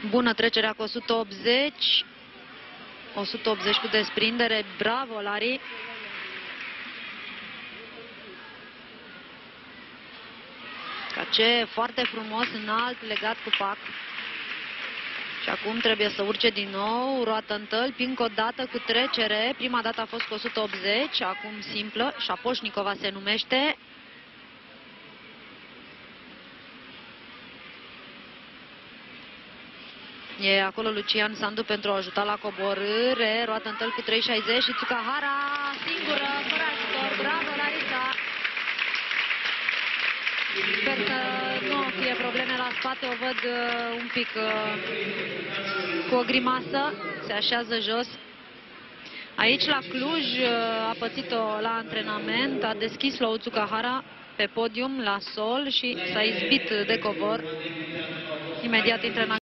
Bună trecerea cu 180. 180 cu desprindere. Bravo, Lari. Cace foarte frumos, înalt, legat cu pac. Și acum trebuie să urce din nou. Roată în tălpi, încă o dată cu trecere. Prima dată a fost cu 180, acum simplă. Șapoșnicova se numește. E acolo Lucian Sandu pentru a ajuta la coborâre. Roată în tălpi cu 3,60 și Tsukahara singură, fără ajutor. Bravo, Larisa! Sper să nu fie probleme la spate, o văd un pic cu o grimasă, se așează jos. Aici la Cluj a pățit-o la antrenament, a deschis la Tsukahara pe podium, la sol și s-a izbit de covor. Imediat intră în